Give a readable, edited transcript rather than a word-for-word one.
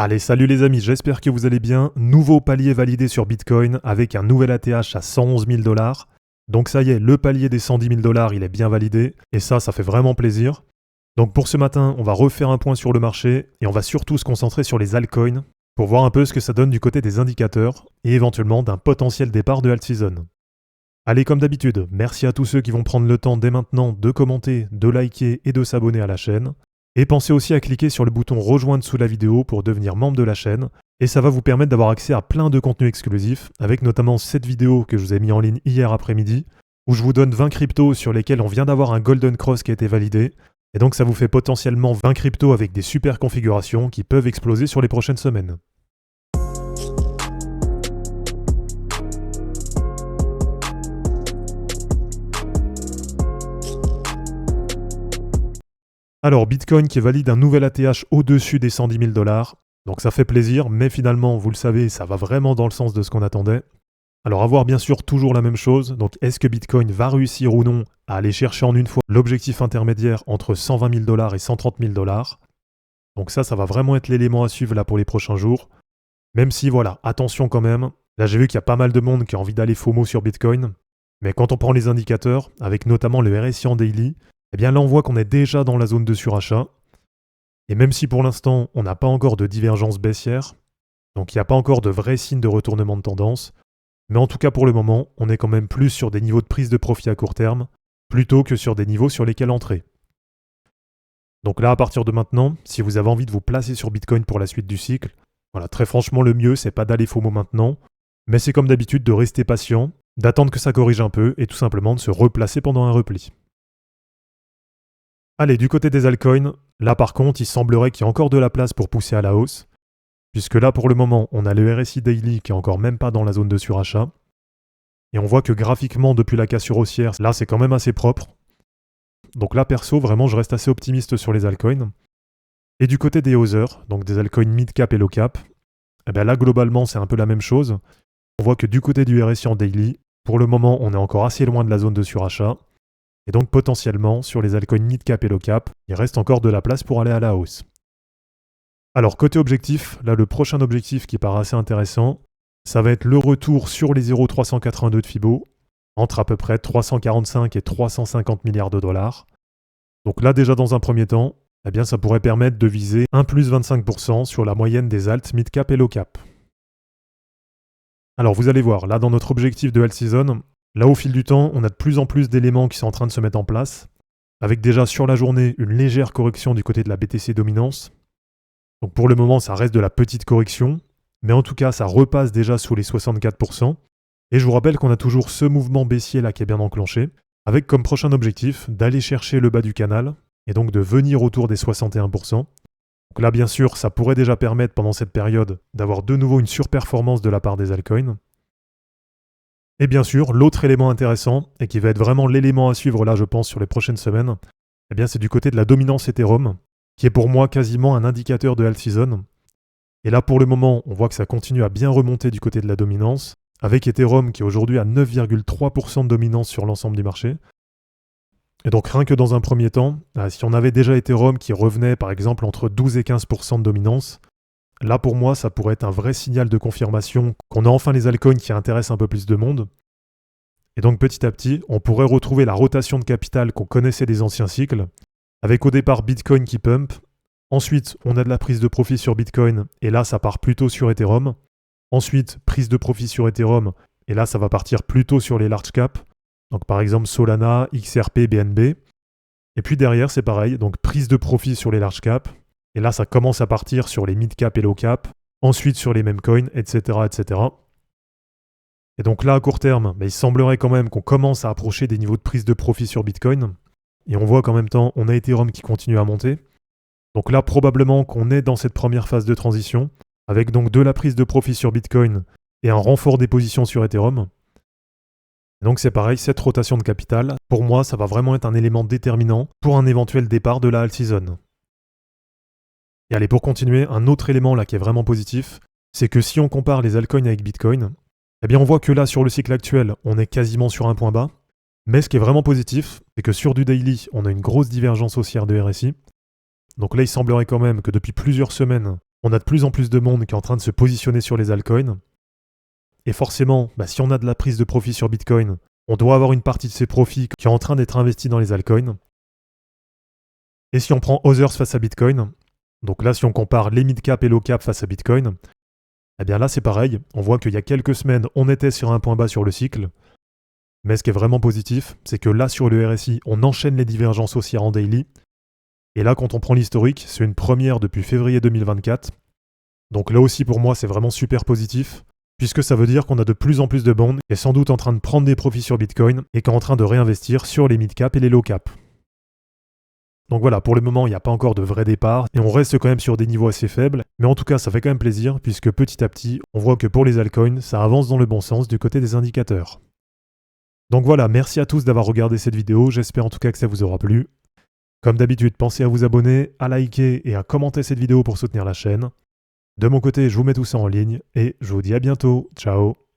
Allez, salut les amis, j'espère que vous allez bien. Nouveau palier validé sur Bitcoin avec un nouvel ATH à 111 000 $. Donc ça y est, le palier des 110 000 $, il est bien validé. Et ça fait vraiment plaisir. Donc pour ce matin, on va refaire un point sur le marché et on va surtout se concentrer sur les altcoins pour voir un peu ce que ça donne du côté des indicateurs et éventuellement d'un potentiel départ de alt season. Allez, comme d'habitude, merci à tous ceux qui vont prendre le temps dès maintenant de commenter, de liker et de s'abonner à la chaîne. Et pensez aussi à cliquer sur le bouton rejoindre sous la vidéo pour devenir membre de la chaîne. Et ça va vous permettre d'avoir accès à plein de contenus exclusifs, avec notamment cette vidéo que je vous ai mis en ligne hier après-midi, où je vous donne 20 cryptos sur lesquels on vient d'avoir un Golden Cross qui a été validé. Et donc ça vous fait potentiellement 20 cryptos avec des super configurations qui peuvent exploser sur les prochaines semaines. Alors, Bitcoin qui valide un nouvel ATH au-dessus des 110 000 $. Donc ça fait plaisir, mais finalement, vous le savez, ça va vraiment dans le sens de ce qu'on attendait. Alors, à voir bien sûr toujours la même chose. Donc, est-ce que Bitcoin va réussir ou non à aller chercher en une fois l'objectif intermédiaire entre 120 000 $ et 130 000 $? Donc ça va vraiment être l'élément à suivre là pour les prochains jours. Même si, voilà, attention quand même. Là, j'ai vu qu'il y a pas mal de monde qui a envie d'aller FOMO sur Bitcoin. Mais quand on prend les indicateurs, avec notamment le RSI en daily, eh bien là on voit qu'on est déjà dans la zone de surachat. Et même si pour l'instant on n'a pas encore de divergence baissière, donc il n'y a pas encore de vrais signes de retournement de tendance, mais en tout cas pour le moment on est quand même plus sur des niveaux de prise de profit à court terme, plutôt que sur des niveaux sur lesquels entrer. Donc là à partir de maintenant, si vous avez envie de vous placer sur Bitcoin pour la suite du cycle, voilà, très franchement le mieux c'est pas d'aller FOMO maintenant, mais c'est comme d'habitude de rester patient, d'attendre que ça corrige un peu et tout simplement de se replacer pendant un repli. Allez, du côté des altcoins, là par contre, il semblerait qu'il y ait encore de la place pour pousser à la hausse, puisque là pour le moment, on a le RSI Daily qui est encore même pas dans la zone de surachat, et on voit que graphiquement, depuis la cassure haussière, là c'est quand même assez propre. Donc là perso, vraiment, je reste assez optimiste sur les altcoins. Et du côté des housers, donc des altcoins mid-cap et low-cap, eh bien là globalement c'est un peu la même chose. On voit que du côté du RSI en daily, pour le moment, on est encore assez loin de la zone de surachat. Et donc potentiellement, sur les altcoins mid-cap et low-cap, il reste encore de la place pour aller à la hausse. Alors côté objectif, là le prochain objectif qui paraît assez intéressant, ça va être le retour sur les 0,382 de Fibo, entre à peu près 345 et 350 milliards de dollars. Donc là déjà dans un premier temps, eh bien ça pourrait permettre de viser un plus 25% sur la moyenne des alts mid-cap et low-cap. Alors vous allez voir, là dans notre objectif de alt season, là, au fil du temps, on a de plus en plus d'éléments qui sont en train de se mettre en place, avec déjà sur la journée une légère correction du côté de la BTC dominance. Donc pour le moment, ça reste de la petite correction, mais en tout cas, ça repasse déjà sous les 64%. Et je vous rappelle qu'on a toujours ce mouvement baissier là qui est bien enclenché, avec comme prochain objectif d'aller chercher le bas du canal, et donc de venir autour des 61%. Donc là, bien sûr, ça pourrait déjà permettre pendant cette période d'avoir de nouveau une surperformance de la part des altcoins. Et bien sûr, l'autre élément intéressant, et qui va être vraiment l'élément à suivre là je pense sur les prochaines semaines, eh bien c'est du côté de la dominance Ethereum, qui est pour moi quasiment un indicateur de alt season. Et là pour le moment, on voit que ça continue à bien remonter du côté de la dominance, avec Ethereum qui est aujourd'hui à 9,3% de dominance sur l'ensemble du marché. Et donc rien que dans un premier temps, si on avait déjà Ethereum qui revenait par exemple entre 12 et 15% de dominance, là, pour moi, ça pourrait être un vrai signal de confirmation qu'on a enfin les altcoins qui intéressent un peu plus de monde. Et donc, petit à petit, on pourrait retrouver la rotation de capital qu'on connaissait des anciens cycles, avec au départ Bitcoin qui pump. Ensuite, on a de la prise de profit sur Bitcoin, et là, ça part plutôt sur Ethereum. Ensuite, prise de profit sur Ethereum, et là, ça va partir plutôt sur les large caps. Donc, par exemple, Solana, XRP, BNB. Et puis derrière, c'est pareil, donc prise de profit sur les large caps. Et là, ça commence à partir sur les mid-cap et low-cap, ensuite sur les mêmes coins, etc., etc. Et donc là, à court terme, il semblerait quand même qu'on commence à approcher des niveaux de prise de profit sur Bitcoin. Et on voit qu'en même temps, on a Ethereum qui continue à monter. Donc là, probablement qu'on est dans cette première phase de transition, avec donc de la prise de profit sur Bitcoin et un renfort des positions sur Ethereum. Et donc c'est pareil, cette rotation de capital, pour moi, ça va vraiment être un élément déterminant pour un éventuel départ de la alt season. Et allez, pour continuer, un autre élément là qui est vraiment positif, c'est que si on compare les altcoins avec Bitcoin, eh bien on voit que là sur le cycle actuel, on est quasiment sur un point bas. Mais ce qui est vraiment positif, c'est que sur du daily, on a une grosse divergence haussière de RSI. Donc là, il semblerait quand même que depuis plusieurs semaines, On a de plus en plus de monde qui est en train de se positionner sur les altcoins. Et forcément, si on a de la prise de profit sur Bitcoin, on doit avoir une partie de ces profits qui est en train d'être investis dans les altcoins. Et si on prend Others face à Bitcoin, donc là si on compare les mid-cap et low-cap face à Bitcoin, eh bien là c'est pareil, on voit qu'il y a quelques semaines on était sur un point bas sur le cycle, mais ce qui est vraiment positif, c'est que là sur le RSI on enchaîne les divergences haussières en daily, et là quand on prend l'historique, c'est une première depuis février 2024, donc là aussi pour moi c'est vraiment super positif, puisque ça veut dire qu'on a de plus en plus de bonds qui est sans doute en train de prendre des profits sur Bitcoin et qui est en train de réinvestir sur les mid-cap et les low-cap. Donc voilà, pour le moment, il n'y a pas encore de vrai départ, et on reste quand même sur des niveaux assez faibles, mais en tout cas, ça fait quand même plaisir, puisque petit à petit, on voit que pour les altcoins, ça avance dans le bon sens du côté des indicateurs. Donc voilà, merci à tous d'avoir regardé cette vidéo, j'espère en tout cas que ça vous aura plu. Comme d'habitude, pensez à vous abonner, à liker et à commenter cette vidéo pour soutenir la chaîne. De mon côté, je vous mets tout ça en ligne, et je vous dis à bientôt, ciao.